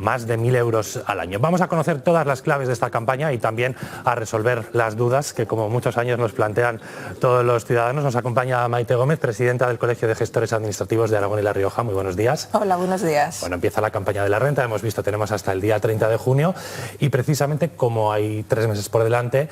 más de 1.000 euros al año. Vamos a conocer todas las claves de esta campaña y también a resolver las dudas que, como muchos años, nos plantean todos los ciudadanos. Nos acompaña Maite Gómez, presidenta del Colegio de Gestores Administrativos de Aragón y La Rioja. Muy buenos días. Hola, buenos días. Bueno, empieza la campaña de la renta. Hemos visto, tenemos hasta el día 30 de junio y precisamente como hay 3 meses por delante,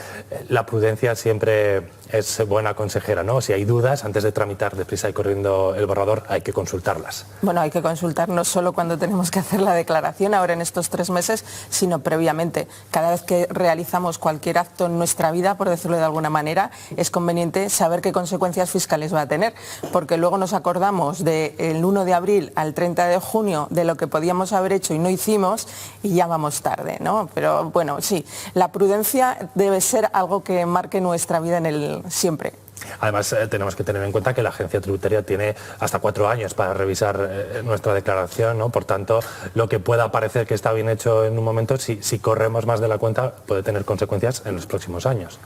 la prudencia siempre es buena consejera, ¿no? Si hay dudas, antes de tramitar deprisa y corriendo el borrador, hay que consultarlas. Bueno, hay que consultar no solo cuando tenemos que hacer la declaración, ahora en estos 3 meses, sino previamente. Cada vez que realizamos cualquier acto en nuestra vida, por decirlo de alguna manera, es conveniente saber qué consecuencias fiscales va a tener, porque luego nos acordamos del 1 de abril al 30 de junio de lo que podíamos haber hecho y no hicimos, y ya vamos tarde, ¿no? Pero bueno, sí, la prudencia debe ser algo que marque nuestra vida siempre. Además, tenemos que tener en cuenta que la agencia tributaria tiene hasta 4 años para revisar nuestra declaración, ¿no? Por tanto, lo que pueda parecer que está bien hecho en un momento, si corremos más de la cuenta, puede tener consecuencias en los próximos años.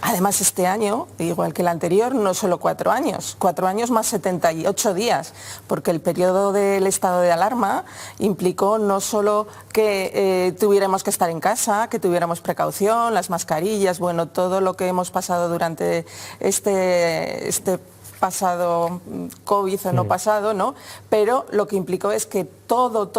Además, este año, igual que el anterior, no solo 4 años, 4 años más 78 días, porque el periodo del estado de alarma implicó no solo que tuviéramos que estar en casa, que tuviéramos precaución, las mascarillas, bueno, todo lo que hemos pasado durante este pasado COVID o no pasado, ¿no? Pero lo que implicó es que todo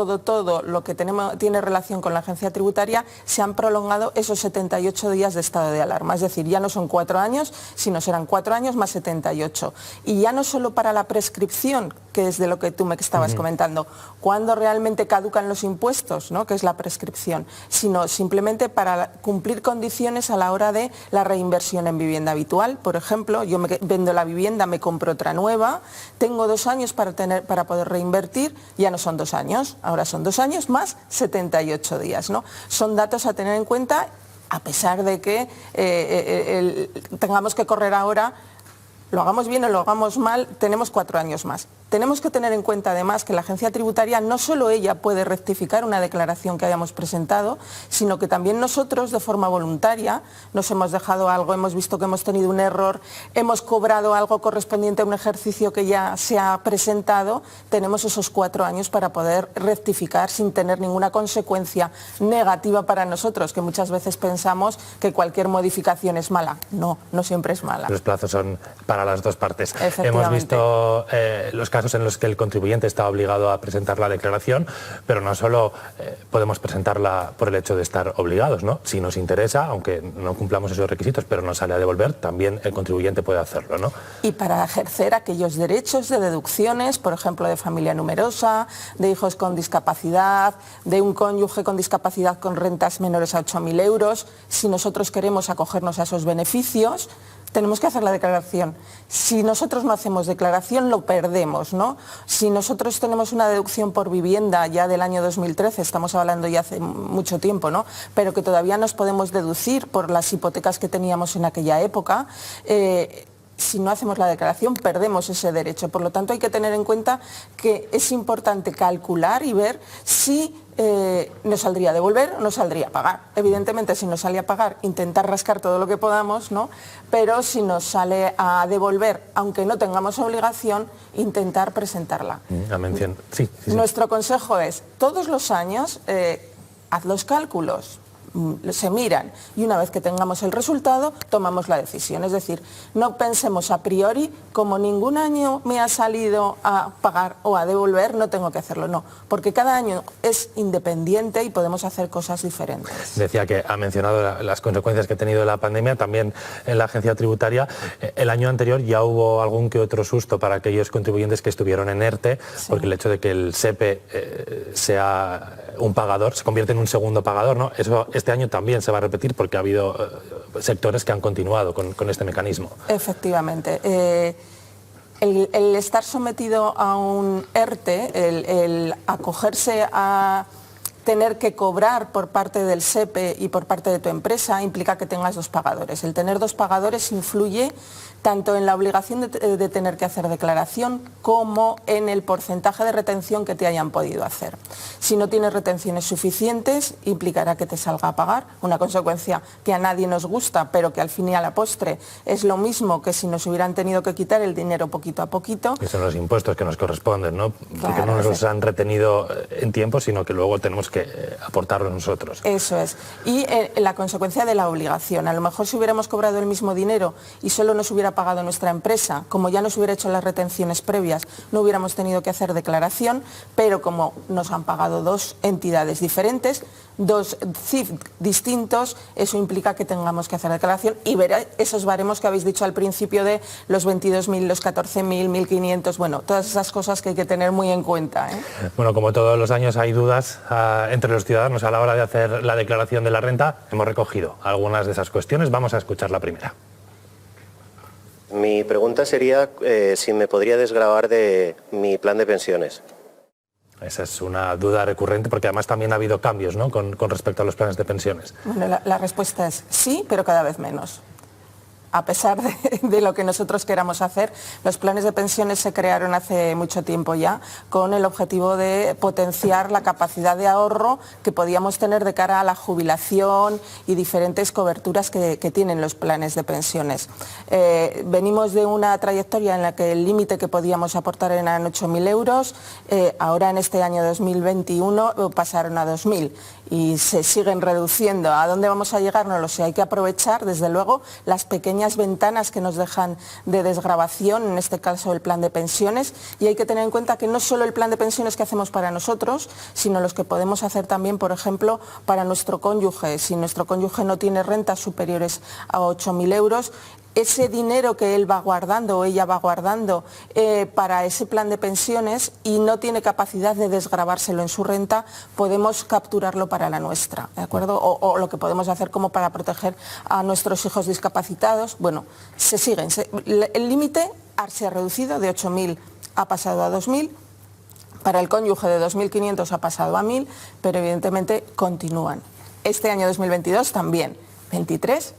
lo que tiene relación con la agencia tributaria se han prolongado esos 78 días de estado de alarma. Es decir, ya no son 4 años, sino serán 4 años más 78. Y ya no solo para la prescripción, que es de lo que tú me estabas comentando, cuando realmente caducan los impuestos, ¿no? Que es la prescripción, sino simplemente para cumplir condiciones a la hora de la reinversión en vivienda habitual. Por ejemplo, yo vendo la vivienda, me compro otra nueva, tengo 2 años para poder reinvertir, ya no son 2 años, ahora son 2 años más 78 días, ¿no? Son datos a tener en cuenta, a pesar de que tengamos que correr ahora, lo hagamos bien o lo hagamos mal, tenemos 4 años más. Tenemos que tener en cuenta además que la agencia tributaria no solo ella puede rectificar una declaración que hayamos presentado, sino que también nosotros de forma voluntaria nos hemos dejado algo, hemos visto que hemos tenido un error, hemos cobrado algo correspondiente a un ejercicio que ya se ha presentado, tenemos esos 4 años para poder rectificar sin tener ninguna consecuencia negativa para nosotros, que muchas veces pensamos que cualquier modificación es mala. No, no siempre es mala. Los plazos son para las 2 partes. Hemos visto los casos en los que el contribuyente está obligado a presentar la declaración, pero no solo podemos presentarla por el hecho de estar obligados, ¿no? Si nos interesa, aunque no cumplamos esos requisitos, pero nos sale a devolver, también el contribuyente puede hacerlo, ¿no? Y para ejercer aquellos derechos de deducciones, por ejemplo, de familia numerosa, de hijos con discapacidad, de un cónyuge con discapacidad con rentas menores a 8.000 euros, si nosotros queremos acogernos a esos beneficios, tenemos que hacer la declaración. Si nosotros no hacemos declaración, lo perdemos, ¿no? Si nosotros tenemos una deducción por vivienda ya del año 2013, estamos hablando ya hace mucho tiempo, ¿no? Pero que todavía nos podemos deducir por las hipotecas que teníamos en aquella época, si no hacemos la declaración, perdemos ese derecho. Por lo tanto, hay que tener en cuenta que es importante calcular y ver si nos saldría a devolver o nos saldría a pagar. Evidentemente, si nos sale a pagar, intentar rascar todo lo que podamos, ¿no? Pero si nos sale a devolver, aunque no tengamos obligación, intentar presentarla. Sí. Nuestro consejo es, todos los años, haz los cálculos, se miran y una vez que tengamos el resultado tomamos la decisión. Es decir, no pensemos a priori, como ningún año me ha salido a pagar o a devolver, no tengo que hacerlo, no, porque cada año es independiente y podemos hacer cosas diferentes. Decía que ha mencionado las consecuencias que ha tenido la pandemia, también en la agencia tributaria. El año anterior ya hubo algún que otro susto para aquellos contribuyentes que estuvieron en ERTE, sí, porque el hecho de que el SEPE sea un pagador, se convierte en un segundo pagador, ¿no? Eso este año también se va a repetir porque ha habido sectores que han continuado con este mecanismo. Efectivamente. El estar sometido a un ERTE, el acogerse a tener que cobrar por parte del SEPE y por parte de tu empresa implica que tengas 2 pagadores. El tener 2 pagadores influye tanto en la obligación de tener que hacer declaración como en el porcentaje de retención que te hayan podido hacer. Si no tienes retenciones suficientes, implicará que te salga a pagar, una consecuencia que a nadie nos gusta, pero que al fin y a la postre es lo mismo que si nos hubieran tenido que quitar el dinero poquito a poquito. Que son los impuestos que nos corresponden, ¿no? Porque no nos los han retenido en tiempo, sino que luego tenemos que aportarlo nosotros. Eso es. Y la consecuencia de la obligación. A lo mejor si hubiéramos cobrado el mismo dinero y solo nos hubiera pagado nuestra empresa, como ya nos hubiera hecho las retenciones previas, no hubiéramos tenido que hacer declaración, pero como nos han pagado dos entidades diferentes, dos CIF distintos, eso implica que tengamos que hacer declaración y ver esos baremos que habéis dicho al principio de los 22.000, los 14.000, 1.500, bueno, todas esas cosas que hay que tener muy en cuenta. Bueno, como todos los años hay dudas entre los ciudadanos a la hora de hacer la declaración de la renta, hemos recogido algunas de esas cuestiones. Vamos a escuchar la primera. Mi pregunta sería si me podría desgravar de mi plan de pensiones. Esa es una duda recurrente porque además también ha habido cambios, ¿no?, con respecto a los planes de pensiones. Bueno, la respuesta es sí, pero cada vez menos. A pesar de lo que nosotros queramos hacer, los planes de pensiones se crearon hace mucho tiempo ya con el objetivo de potenciar la capacidad de ahorro que podíamos tener de cara a la jubilación y diferentes coberturas que tienen los planes de pensiones. Venimos de una trayectoria en la que el límite que podíamos aportar eran 8.000 euros, ahora en este año 2021 pasaron a 2.000 y se siguen reduciendo. ¿A dónde vamos a llegar? No lo sé, hay que aprovechar desde luego las pequeñas ventanas que nos dejan de desgravación, en este caso el plan de pensiones, y hay que tener en cuenta que no solo el plan de pensiones que hacemos para nosotros, sino los que podemos hacer también, por ejemplo, para nuestro cónyuge. Si nuestro cónyuge no tiene rentas superiores a 8.000 euros, ese dinero que él va guardando o ella va guardando para ese plan de pensiones y no tiene capacidad de desgravárselo en su renta, podemos capturarlo para la nuestra, ¿de acuerdo? O lo que podemos hacer como para proteger a nuestros hijos discapacitados. Bueno, se siguen. El límite se ha reducido de 8.000 ha pasado a 2.000. Para el cónyuge de 2.500 ha pasado a 1.000, pero evidentemente continúan. Este año 2022 también. 23.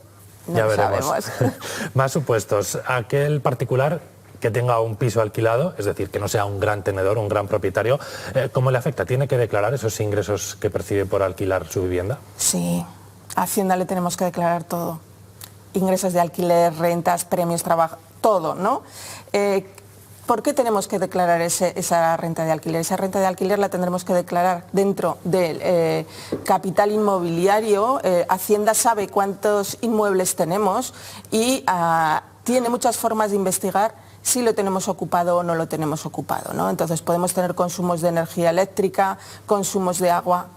No ya lo veremos. Sabemos. Más supuestos. Aquel particular que tenga un piso alquilado, es decir, que no sea un gran tenedor, un gran propietario, ¿cómo le afecta? ¿Tiene que declarar esos ingresos que percibe por alquilar su vivienda? Sí, a Hacienda le tenemos que declarar todo. Ingresos de alquiler, rentas, premios, trabajo, todo, ¿no? ¿Por qué tenemos que declarar esa renta de alquiler? Esa renta de alquiler la tendremos que declarar dentro del capital inmobiliario. Hacienda sabe cuántos inmuebles tenemos y tiene muchas formas de investigar si lo tenemos ocupado o no lo tenemos ocupado, ¿no? Entonces podemos tener consumos de energía eléctrica, consumos de agua,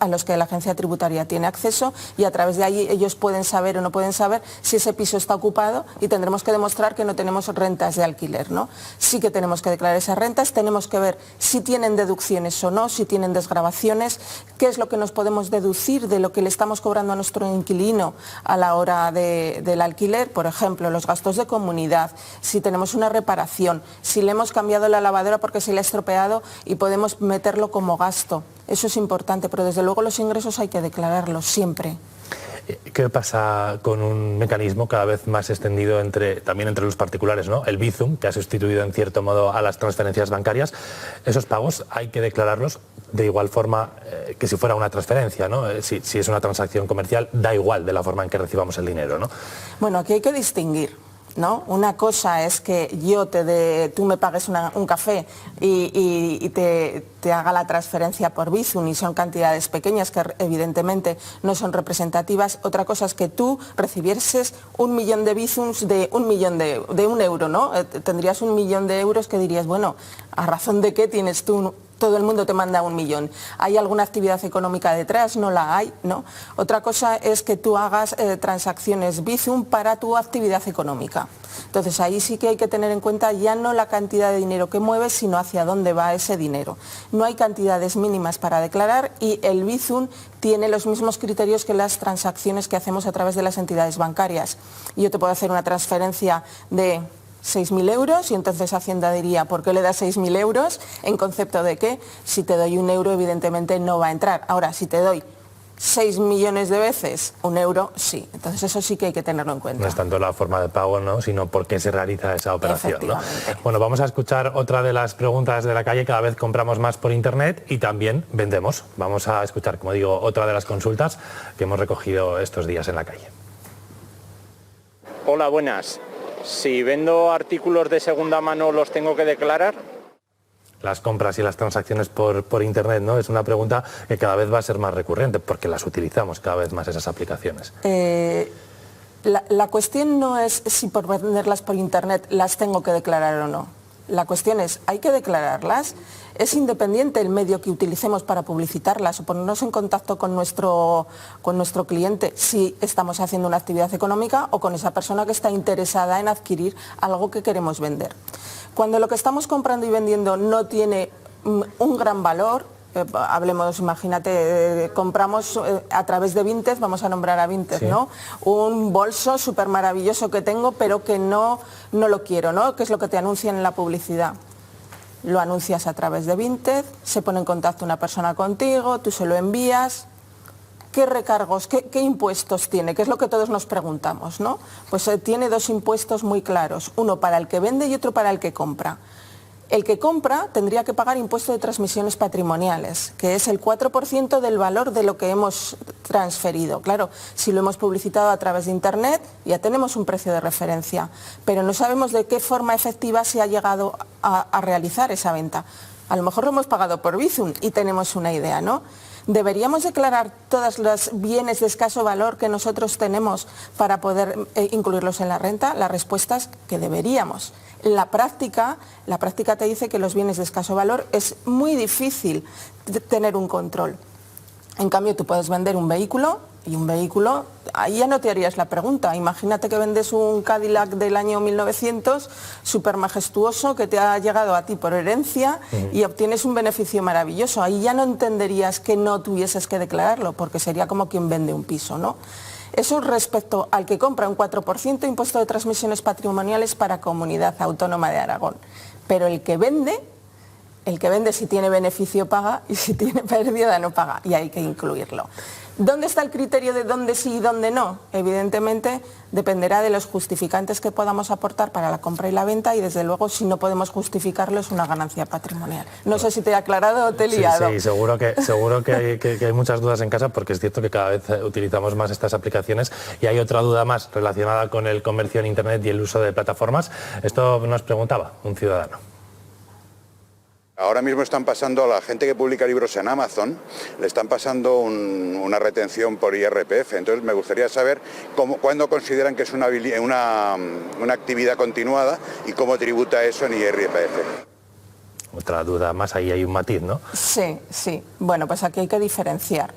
a los que la agencia tributaria tiene acceso, y a través de ahí ellos pueden saber o no pueden saber si ese piso está ocupado, y tendremos que demostrar que no tenemos rentas de alquiler, ¿no? Sí que tenemos que declarar esas rentas, tenemos que ver si tienen deducciones o no, si tienen desgravaciones, qué es lo que nos podemos deducir de lo que le estamos cobrando a nuestro inquilino a la hora del alquiler, por ejemplo, los gastos de comunidad, si tenemos una reparación, si le hemos cambiado la lavadora porque se le ha estropeado y podemos meterlo como gasto. Eso es importante, pero desde luego los ingresos hay que declararlos siempre. ¿Qué pasa con un mecanismo cada vez más extendido también entre los particulares, ¿no? El Bizum, que ha sustituido en cierto modo a las transferencias bancarias? Esos pagos hay que declararlos de igual forma que si fuera una transferencia, ¿no? Si es una transacción comercial, da igual de la forma en que recibamos el dinero, ¿no? Bueno, aquí hay que distinguir, ¿no? Una cosa es que tú me pagues un café y te haga la transferencia por Bizum, y son cantidades pequeñas que evidentemente no son representativas. Otra cosa es que tú recibieses 1 millón de Bizums de 1 millón de 1 euro, ¿no? Tendrías 1 millón de euros que dirías, bueno, ¿a razón de qué tienes tú? Todo el mundo te manda 1 millón. ¿Hay alguna actividad económica detrás? No la hay, ¿no? Otra cosa es que tú hagas transacciones Bizum para tu actividad económica. Entonces ahí sí que hay que tener en cuenta ya no la cantidad de dinero que mueves, sino hacia dónde va ese dinero. No hay cantidades mínimas para declarar, y el Bizum tiene los mismos criterios que las transacciones que hacemos a través de las entidades bancarias. Yo te puedo hacer una transferencia de 6.000 euros y entonces Hacienda diría, ¿por qué le das 6.000 euros? En concepto de que si te doy 1 euro evidentemente no va a entrar. Ahora, si te doy 6 millones de veces 1 euro, sí. Entonces eso sí que hay que tenerlo en cuenta. No es tanto la forma de pago, ¿no?, sino por qué se realiza esa operación, ¿no? Bueno, vamos a escuchar otra de las preguntas de la calle. Cada vez compramos más por internet y también vendemos. Vamos a escuchar, como digo, otra de las consultas que hemos recogido estos días en la calle. Hola, buenas. Si vendo artículos de segunda mano, ¿los tengo que declarar? las compras y las transacciones por Internet, ¿no? Es una pregunta que cada vez va a ser más recurrente porque las utilizamos cada vez más esas aplicaciones. La cuestión no es si por venderlas por Internet las tengo que declarar o no. La cuestión es, ¿hay que declararlas? ¿Es independiente el medio que utilicemos para publicitarlas o ponernos en contacto con nuestro cliente si estamos haciendo una actividad económica o con esa persona que está interesada en adquirir algo que queremos vender? Cuando lo que estamos comprando y vendiendo no tiene un gran valor, hablemos, imagínate, compramos a través de Vinted, vamos a nombrar a Vinted, sí, ¿no? Un bolso súper maravilloso que tengo, pero que no lo quiero, ¿no? Que es lo que te anuncian en la publicidad. Lo anuncias a través de Vinted, se pone en contacto una persona contigo, tú se lo envías. ¿Qué recargos, qué impuestos tiene? Que es lo que todos nos preguntamos, ¿no? Pues tiene dos impuestos muy claros, uno para el que vende y otro para el que compra. El que compra tendría que pagar impuesto de transmisiones patrimoniales, que es el 4% del valor de lo que hemos transferido. Claro, si lo hemos publicitado a través de Internet, ya tenemos un precio de referencia, pero no sabemos de qué forma efectiva se ha llegado a realizar esa venta. A lo mejor lo hemos pagado por Bizum y tenemos una idea, ¿no? ¿Deberíamos declarar todos los bienes de escaso valor que nosotros tenemos para poder incluirlos en la renta? La respuesta es que deberíamos. La práctica te dice que los bienes de escaso valor es muy difícil tener un control. En cambio, tú puedes vender un vehículo y un vehículo, ahí ya no te harías la pregunta. Imagínate que vendes un Cadillac del año 1900, súper majestuoso, que te ha llegado a ti por herencia y obtienes un beneficio maravilloso. Ahí ya no entenderías que no tuvieses que declararlo, porque sería como quien vende un piso, ¿no? Eso respecto al que compra un 4% impuesto de transmisiones patrimoniales para Comunidad Autónoma de Aragón. Pero el que vende si tiene beneficio paga y si tiene pérdida no paga, y hay que incluirlo. ¿Dónde está el criterio de dónde sí y dónde no? Evidentemente dependerá de los justificantes que podamos aportar para la compra y la venta, y desde luego si no podemos justificarlo es una ganancia patrimonial. No sé si te he aclarado o te he liado. Sí, seguro que hay muchas dudas en casa, porque es cierto que cada vez utilizamos más estas aplicaciones. Y hay otra duda más relacionada con el comercio en Internet y el uso de plataformas. Esto nos preguntaba un ciudadano. Ahora mismo están pasando a la gente que publica libros en Amazon, le están pasando una retención por IRPF. Entonces me gustaría saber cuándo consideran que es una actividad continuada y cómo tributa eso en IRPF. Otra duda más, ahí hay un matiz, ¿no? Sí. Bueno, pues aquí hay que diferenciar.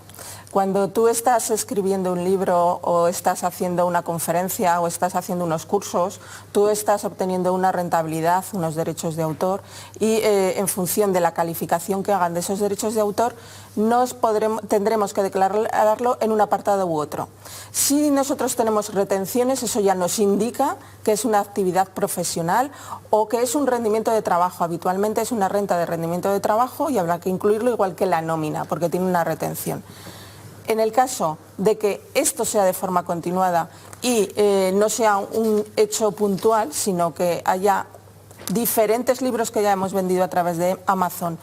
Cuando tú estás escribiendo un libro o estás haciendo una conferencia o estás haciendo unos cursos, tú estás obteniendo una rentabilidad, unos derechos de autor, y en función de la calificación que hagan de esos derechos de autor, tendremos que declararlo en un apartado u otro. Si nosotros tenemos retenciones, eso ya nos indica que es una actividad profesional o que es un rendimiento de trabajo. Habitualmente es una renta de rendimiento de trabajo y habrá que incluirlo igual que la nómina, porque tiene una retención. En el caso de que esto sea de forma continuada y no sea un hecho puntual, sino que haya diferentes libros que ya hemos vendido a través de Amazon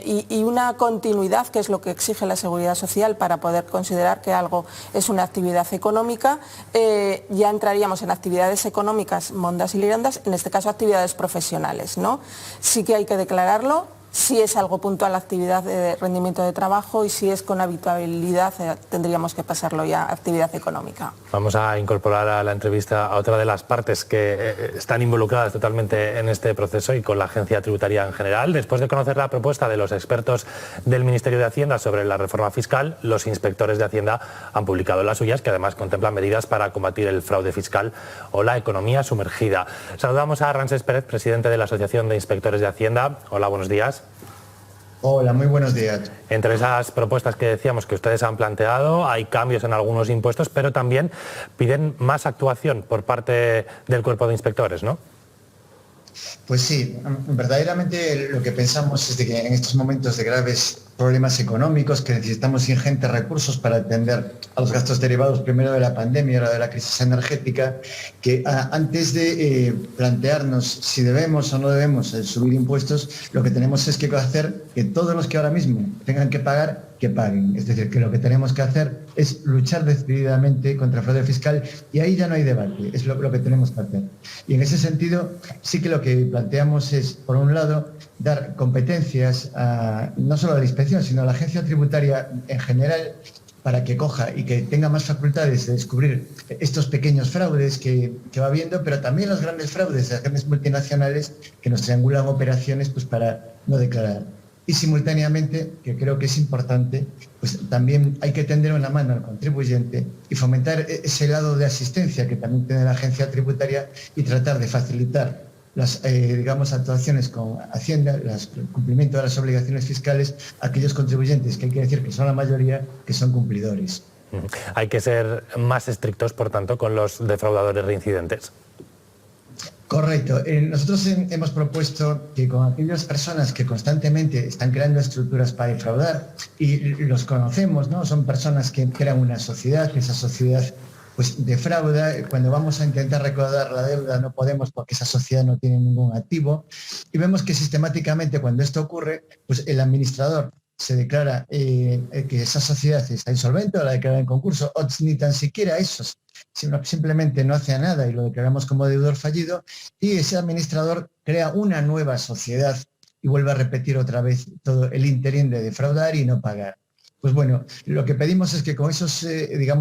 y una continuidad, que es lo que exige la Seguridad Social para poder considerar que algo es una actividad económica, ya entraríamos en actividades económicas mondas y lirandas, en este caso actividades profesionales, ¿no? Sí que hay que declararlo. Si es algo puntual, actividad de rendimiento de trabajo, y si es con habitualidad, tendríamos que pasarlo ya a actividad económica. Vamos a incorporar a la entrevista a otra de las partes que están involucradas totalmente en este proceso y con la Agencia Tributaria en general. Después de conocer la propuesta de los expertos del Ministerio de Hacienda sobre la reforma fiscal, los inspectores de Hacienda han publicado las suyas, que además contemplan medidas para combatir el fraude fiscal o la economía sumergida. Saludamos a Ramsés Pérez, presidente de la Asociación de Inspectores de Hacienda. Hola, buenos días. Hola, muy buenos días. Entre esas propuestas que decíamos que ustedes han planteado, hay cambios en algunos impuestos, pero también piden más actuación por parte del cuerpo de inspectores, ¿no? Pues sí, verdaderamente lo que pensamos es de que en estos momentos de graves problemas económicos, que necesitamos ingentes recursos para atender a los gastos derivados primero de la pandemia y ahora de la crisis energética, que antes de plantearnos si debemos o no debemos subir impuestos, lo que tenemos es que hacer que todos los que ahora mismo tengan que pagar, que paguen. Es decir, que lo que tenemos que hacer es luchar decididamente contra el fraude fiscal, y ahí ya no hay debate, es lo que tenemos que hacer. Y en ese sentido, sí que lo que planteamos es, por un lado, dar competencias no solo a la inspección, sino a la agencia tributaria en general, para que coja y que tenga más facultades de descubrir estos pequeños fraudes que va habiendo, pero también los grandes fraudes de las grandes multinacionales que nos triangulan operaciones pues para no declarar. Y simultáneamente, que creo que es importante, pues también hay que tender una mano al contribuyente y fomentar ese lado de asistencia que también tiene la agencia tributaria y tratar de facilitar las actuaciones con Hacienda, el cumplimiento de las obligaciones fiscales a aquellos contribuyentes, que hay que decir que son la mayoría, que son cumplidores. Hay que ser más estrictos, por tanto, con los defraudadores reincidentes. Correcto. Nosotros hemos propuesto que con aquellas personas que constantemente están creando estructuras para defraudar, y los conocemos, ¿no? Son personas que crean una sociedad, que esa sociedad pues defrauda. Cuando vamos a intentar recaudar la deuda no podemos porque esa sociedad no tiene ningún activo, y vemos que sistemáticamente cuando esto ocurre, pues el administrador se declara que esa sociedad está insolvente o la declara en concurso, o ni tan siquiera eso, simplemente no hace nada y lo declaramos como deudor fallido, y ese administrador crea una nueva sociedad y vuelve a repetir otra vez todo el interín de defraudar y no pagar. Pues bueno, lo que pedimos es que con esos,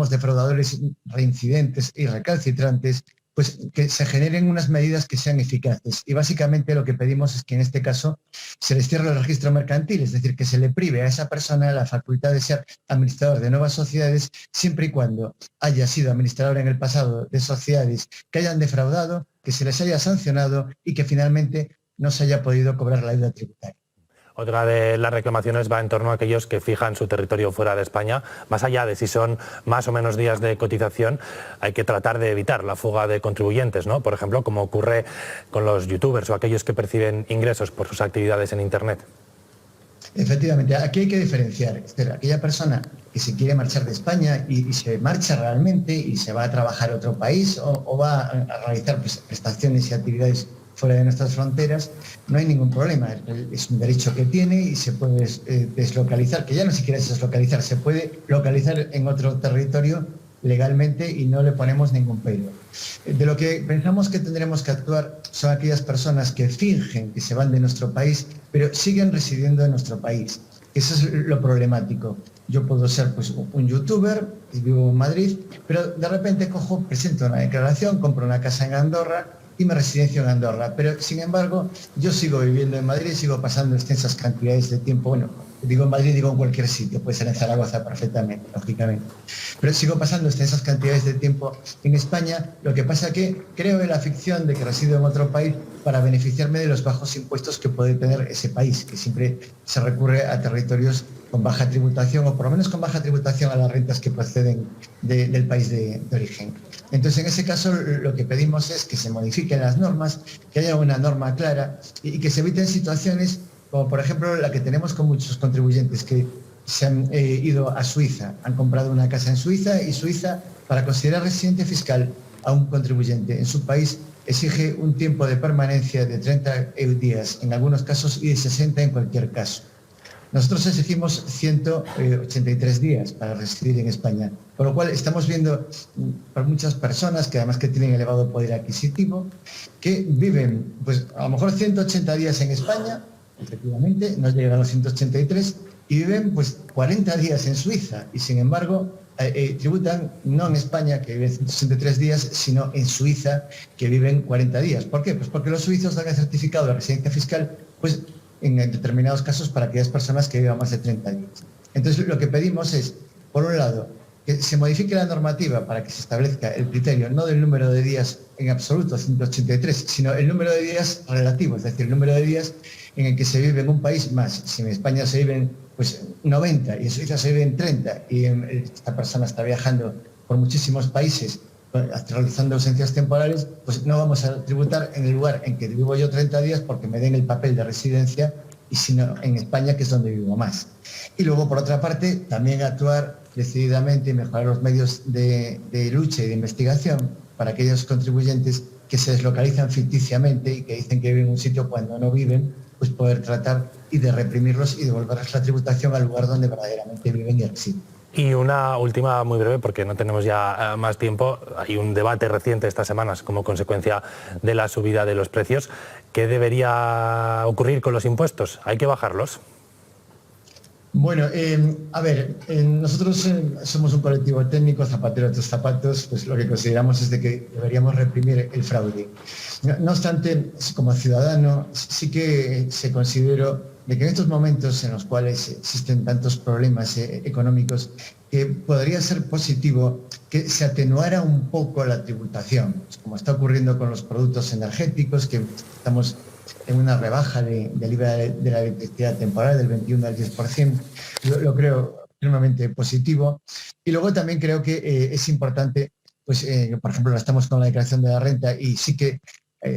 defraudadores reincidentes y recalcitrantes, pues que se generen unas medidas que sean eficaces. Y básicamente lo que pedimos es que en este caso se les cierre el registro mercantil, es decir, que se le prive a esa persona la facultad de ser administrador de nuevas sociedades, siempre y cuando haya sido administrador en el pasado de sociedades que hayan defraudado, que se les haya sancionado y que finalmente no se haya podido cobrar la deuda tributaria. Otra de las reclamaciones va en torno a aquellos que fijan su territorio fuera de España. Más allá de si son más o menos días de cotización, hay que tratar de evitar la fuga de contribuyentes, ¿no? Por ejemplo, como ocurre con los youtubers o aquellos que perciben ingresos por sus actividades en Internet. Efectivamente, aquí hay que diferenciar. Aquella persona que se quiere marchar de España y se marcha realmente y se va a trabajar a otro país o va a realizar prestaciones y actividades fuera de nuestras fronteras, no hay ningún problema. Es un derecho que tiene y se puede deslocalizar, que ya no siquiera es deslocalizar, se puede localizar en otro territorio legalmente y no le ponemos ningún pero. De lo que pensamos que tendremos que actuar son aquellas personas que fingen que se van de nuestro país, pero siguen residiendo en nuestro país. Eso es lo problemático. Yo puedo ser pues, un youtuber y vivo en Madrid, pero de repente presento una declaración, compro una casa en Andorra y me residencio en Andorra, pero sin embargo yo sigo viviendo en Madrid, sigo pasando extensas cantidades de tiempo, bueno, digo en Madrid, digo en cualquier sitio, puede ser en Zaragoza perfectamente, lógicamente, pero sigo pasando extensas cantidades de tiempo en España. Lo que pasa es que creo en la ficción de que resido en otro país para beneficiarme de los bajos impuestos que puede tener ese país, que siempre se recurre a territorios con baja tributación, o por lo menos con baja tributación a las rentas que proceden del país de origen. Entonces, en ese caso, lo que pedimos es que se modifiquen las normas, que haya una norma clara y que se eviten situaciones como, por ejemplo, la que tenemos con muchos contribuyentes que se han ido a Suiza, han comprado una casa en Suiza, y Suiza, para considerar residente fiscal a un contribuyente en su país, exige un tiempo de permanencia de 30 días en algunos casos y de 60 en cualquier caso. Nosotros exigimos 183 días para residir en España, por lo cual estamos viendo por muchas personas que además que tienen elevado poder adquisitivo, que viven pues a lo mejor 180 días en España, efectivamente, no llegan a los 183, y viven pues 40 días en Suiza, y sin embargo tributan no en España, que viven 163 días, sino en Suiza, que viven 40 días. ¿Por qué? Pues porque los suizos dan el certificado de residencia fiscal pues en determinados casos para aquellas personas que vivan más de 30 días. Entonces, lo que pedimos es, por un lado, que se modifique la normativa para que se establezca el criterio no del número de días en absoluto, 183, sino el número de días relativo, es decir, el número de días en el que se vive en un país más. Si en España se viven pues 90 y en Suiza se viven 30 y esta persona está viajando por muchísimos países realizando ausencias temporales, pues no vamos a tributar en el lugar en que vivo yo 30 días porque me den el papel de residencia y si no en España, que es donde vivo más. Y luego, por otra parte, también actuar decididamente y mejorar los medios de lucha y de investigación para aquellos contribuyentes que se deslocalizan ficticiamente y que dicen que viven en un sitio cuando no viven, pues poder tratar y de reprimirlos y devolverles la tributación al lugar donde verdaderamente viven y residen. Y una última muy breve, porque no tenemos ya más tiempo. Hay un debate reciente estas semanas como consecuencia de la subida de los precios. ¿Qué debería ocurrir con los impuestos? ¿Hay que bajarlos? Bueno, a ver, nosotros somos un colectivo técnico, zapatero a tus zapatos, pues lo que consideramos es de que deberíamos reprimir el fraude. No obstante, como ciudadano, sí que se considero de que en estos momentos en los cuales existen tantos problemas económicos, que podría ser positivo que se atenuara un poco la tributación, pues como está ocurriendo con los productos energéticos, que estamos en una rebaja del IVA de la electricidad temporal del 21 al 10%, lo creo firmemente positivo. Y luego también creo que es importante, pues por ejemplo, estamos con la declaración de la renta y sí que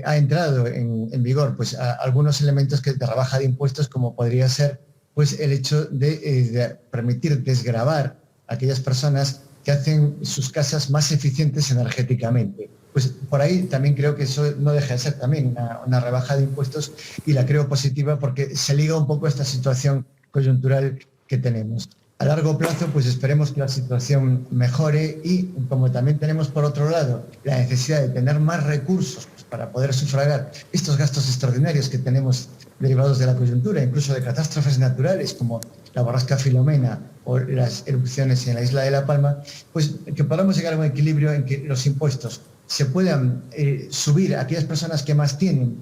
ha entrado en vigor pues algunos elementos de rebaja de impuestos, como podría ser pues el hecho de permitir desgravar a aquellas personas que hacen sus casas más eficientes energéticamente. Pues por ahí también creo que eso no deja de ser también una rebaja de impuestos, y la creo positiva porque se liga un poco a esta situación coyuntural que tenemos. A largo plazo, pues esperemos que la situación mejore, y como también tenemos por otro lado la necesidad de tener más recursos pues, para poder sufragar estos gastos extraordinarios que tenemos derivados de la coyuntura, incluso de catástrofes naturales como la borrasca Filomena o las erupciones en la isla de La Palma, pues que podamos llegar a un equilibrio en que los impuestos se puedan subir a aquellas personas que más tienen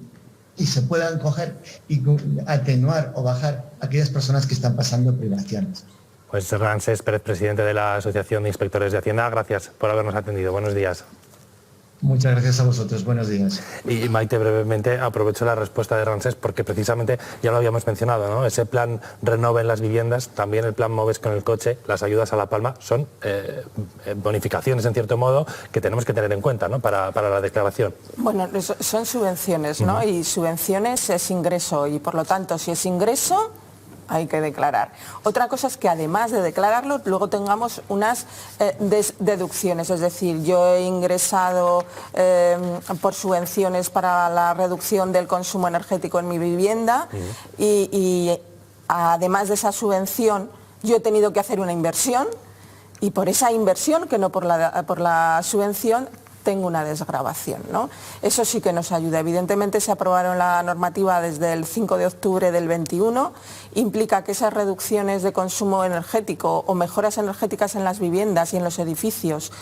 y se puedan coger y atenuar o bajar a aquellas personas que están pasando privaciones. Pues Ramsés Pérez, presidente de la Asociación de Inspectores de Hacienda, gracias por habernos atendido. Buenos días. Muchas gracias a vosotros. Buenos días. Y Maite, brevemente aprovecho la respuesta de Ramsés porque precisamente ya lo habíamos mencionado, ¿no? Ese plan Renove en las viviendas, también el plan Moves con el coche, las ayudas a La Palma, son bonificaciones en cierto modo que tenemos que tener en cuenta, ¿no? para la declaración. Bueno, son subvenciones, ¿no? Y subvenciones es ingreso, y por lo tanto, si es ingreso, hay que declarar. Otra cosa es que además de declararlo, luego tengamos unas deducciones, es decir, yo he ingresado por subvenciones para la reducción del consumo energético en mi vivienda y además de esa subvención yo he tenido que hacer una inversión, y por esa inversión, que no por la subvención, tengo una desgravación, ¿no? Eso sí que nos ayuda. Evidentemente se aprobaron la normativa desde el 5 de octubre del 21, implica que esas reducciones de consumo energético o mejoras energéticas en las viviendas y en los edificios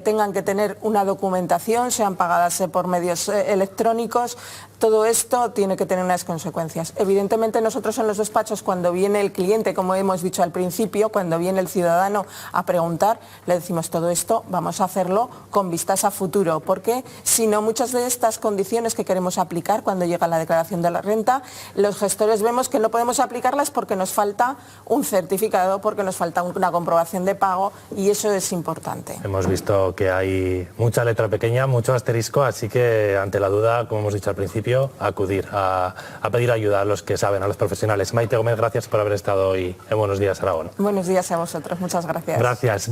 tengan que tener una documentación, sean pagadas por medios electrónicos. Todo esto tiene que tener unas consecuencias. Evidentemente nosotros en los despachos, cuando viene el cliente, como hemos dicho al principio, cuando viene el ciudadano a preguntar, le decimos todo esto, vamos a hacerlo con vistas a futuro, porque si no, muchas de estas condiciones que queremos aplicar cuando llega la declaración de la renta, los gestores vemos que no podemos aplicarlas porque nos falta un certificado, porque nos falta una comprobación de pago, y eso es importante. Hemos visto que hay mucha letra pequeña, mucho asterisco, así que ante la duda, como hemos dicho al principio, acudir a pedir ayuda a los que saben, a los profesionales. Maite Gómez, gracias por haber estado hoy en Buenos Días, Aragón. Buenos días a vosotros, muchas gracias. Gracias.